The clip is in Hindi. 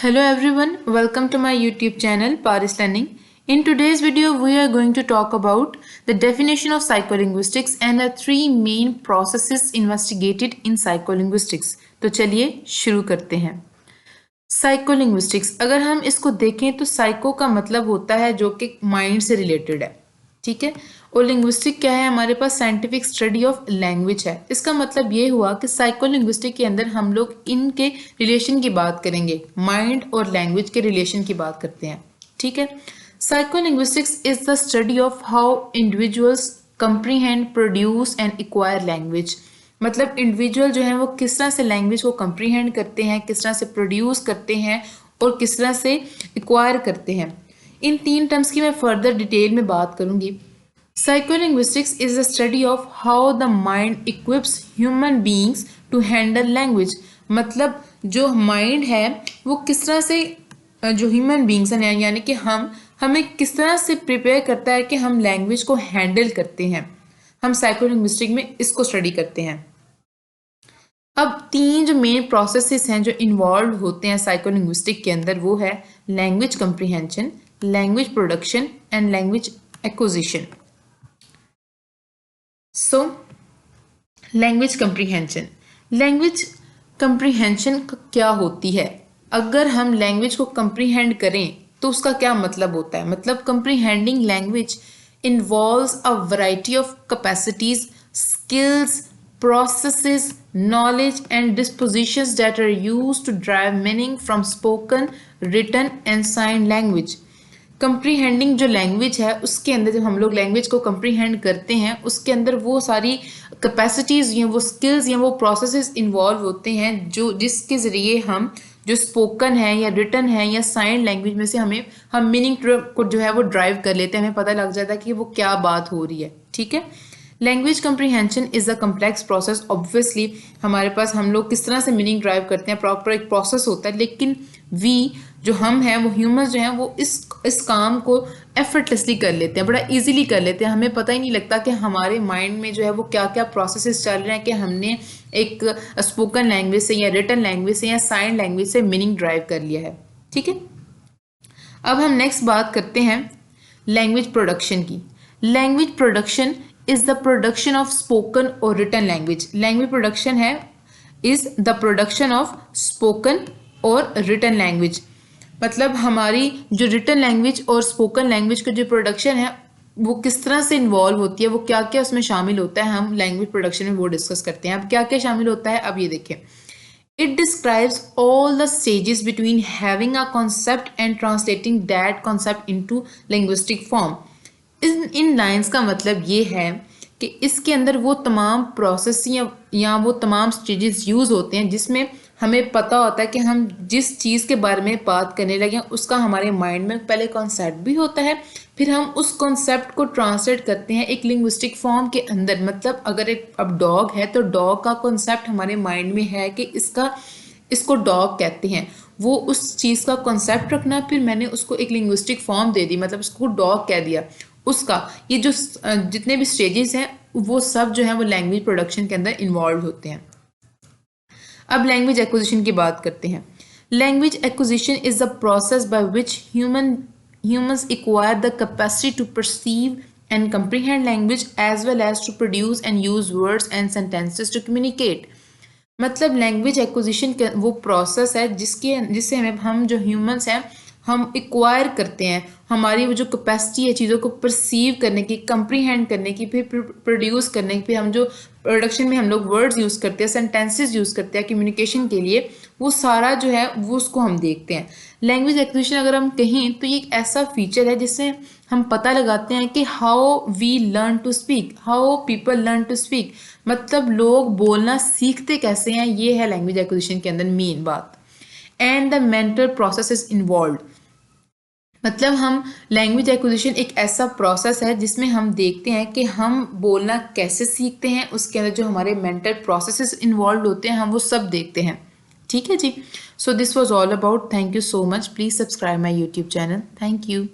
Hello everyone, welcome to my YouTube channel Paris Learning. In today's video, we are going to talk about the definition of psycholinguistics and the three main processes investigated in psycholinguistics. तो चलिए शुरू करते हैं। साइकोलिंग्विस्टिक्स, अगर हम इसको देखें तो साइको का मतलब होता है जो कि माइंड से रिलेटेड है, ठीक है। और लिंग्विस्टिक क्या है, हमारे पास साइंटिफिक स्टडी ऑफ लैंग्वेज है। इसका मतलब ये हुआ कि साइकोलिंग्विस्टिक के अंदर हम लोग इनके रिलेशन की बात करेंगे, माइंड और लैंग्वेज के रिलेशन की बात करते हैं, ठीक है। Psycholinguistics is the study of how individuals comprehend, produce and acquire language. मतलब इंडिविजुअल जो है वो किस तरह से लैंग्वेज को कंप्रीहेंड करते हैं, किस तरह से प्रोड्यूस करते हैं और किस तरह से एक्वायर करते हैं। इन तीन टर्म्स की मैं फर्दर डिटेल में बात करूंगी। Psycholinguistics is the study of how the mind equips human beings to handle language। मतलब जो माइंड है वो किस तरह से जो ह्यूमन बींग्स हैं यानी कि हमें किस तरह से प्रिपेयर करता है कि हम लैंग्वेज को हैंडल करते हैं। हम साइकोलिंग्विस्टिक में इसको स्टडी करते हैं। अब तीन जो मेन प्रोसेसेस हैं जो इन्वॉल्व होते हैं साइकोलिंग्विस्टिक के अंदर, वो है language comprehension, language production and language acquisition. So language comprehension, language comprehension क्या होती है? अगर हम लैंग्वेज को कंप्रीहेंड करें तो उसका क्या मतलब होता है? मतलब comprehending language involves a variety of capacities, skills, processes, knowledge and dispositions that are used to drive meaning from spoken, written and sign language। कंप्रीहेंडिंग जो लैंग्वेज है उसके अंदर जब हम लोग लैंग्वेज को कंप्रीहेंड करते हैं उसके अंदर वो सारी कैपेसिटीज़ या वो स्किल्स या वो प्रोसेसेस इन्वॉल्व होते हैं जिसके ज़रिए हम जो स्पोकन है या रिटन है या साइन लैंग्वेज में से हम मीनिंग को जो है वो ड्राइव कर लेते हैं, हमें पता लग जाता है कि वो क्या बात हो रही है, ठीक है। Language comprehension is a complex process. Obviously हमारे पास हम लोग किस तरह से मीनिंग ड्राइव करते हैं, प्रॉपर एक प्रोसेस होता है, लेकिन जो हम हैं वो ह्यूमंस जो हैं वो इस काम को एफर्टलेसली कर लेते हैं, बड़ा इजीली कर लेते हैं। हमें पता ही नहीं लगता कि हमारे माइंड में जो है वो क्या क्या प्रोसेसेस चल रहे हैं कि हमने एक स्पोकन लैंग्वेज से या रिटन लैंग्वेज से या साइन लैंग्वेज से मीनिंग ड्राइव कर लिया है, ठीक है। अब हम नेक्स्ट बात करते हैं लैंग्वेज प्रोडक्शन की। Language production is the production of spoken और रिटन लैंग्वेज। लैंग्वेज प्रोडक्शन है is the production of spoken और रिटन लैंग्वेज। मतलब हमारी जो रिटन लैंग्वेज और स्पोकन लैंग्वेज का जो प्रोडक्शन है वो किस तरह से इन्वॉल्व होती है, वो क्या क्या उसमें शामिल होता है, हम लैंग्वेज प्रोडक्शन में वो डिस्कस करते हैं। अब क्या क्या शामिल होता है, अब ये देखें। It describes all the stages between having a concept and translating that concept into linguistic form. In lines का मतलब ये है कि इसके अंदर वो तमाम प्रोसेस या वो तमाम स्टेजेस यूज़ होते हैं जिसमें हमें पता होता है कि हम जिस चीज़ के बारे में बात करने लगे उसका हमारे माइंड में पहले कॉन्सेप्ट भी होता है, फिर हम उस कॉन्सेप्ट को ट्रांसलेट करते हैं एक लिंग्विस्टिक फॉर्म के अंदर। मतलब अगर अब डॉग है तो डॉग का कॉन्सेप्ट हमारे माइंड में है कि इसको डॉग कहते हैं, वो उस चीज़ का कॉन्सेप्ट रखना, फिर मैंने उसको एक लिंग्विस्टिक फॉर्म दे दी, मतलब उसको डॉग कह दिया। उसका ये जो जितने भी स्टेजेस हैं वो सब जो है वो लैंग्वेज प्रोडक्शन के अंदर इन्वॉल्व होते हैं। अब लैंग्वेज एक्विजिशन की बात करते हैं। Language acquisition is the process by which humans acquire the capacity to perceive and comprehend language as well as to produce and use words and sentences to communicate। मतलब लैंग्वेज एक्विजिशन वो प्रोसेस है जिससे हम जो ह्यूमंस हैं हम एक्वायर करते हैं, हमारी वो जो कैपेसिटी है चीज़ों को परसीव करने की, कंप्रीहेंड करने की, फिर प्रोड्यूस करने की, फिर हम जो प्रोडक्शन में हम लोग वर्ड्स यूज़ करते हैं, सेंटेंसेस यूज़ करते हैं कम्युनिकेशन के लिए, वो सारा जो है वो उसको हम देखते हैं। लैंग्वेज एक्विजिशन अगर हम कहें तो ये एक ऐसा फीचर है जिससे हम पता लगाते हैं कि how we learn to speak, how people learn to speak. मतलब लोग बोलना सीखते कैसे हैं, ये है लैंग्वेज एक्विजिशन के अंदर मेन बात। And the mental process is involve. मतलब हम लैंग्वेज एक्विजिशन एक ऐसा प्रोसेस है जिसमें हम देखते हैं कि हम बोलना कैसे सीखते हैं, उसके अंदर जो हमारे मेंटल प्रोसेसेस इन्वॉल्व होते हैं हम वो सब देखते हैं, ठीक है जी। So this was all about. Thank you so much. Please subscribe my YouTube channel. Thank you.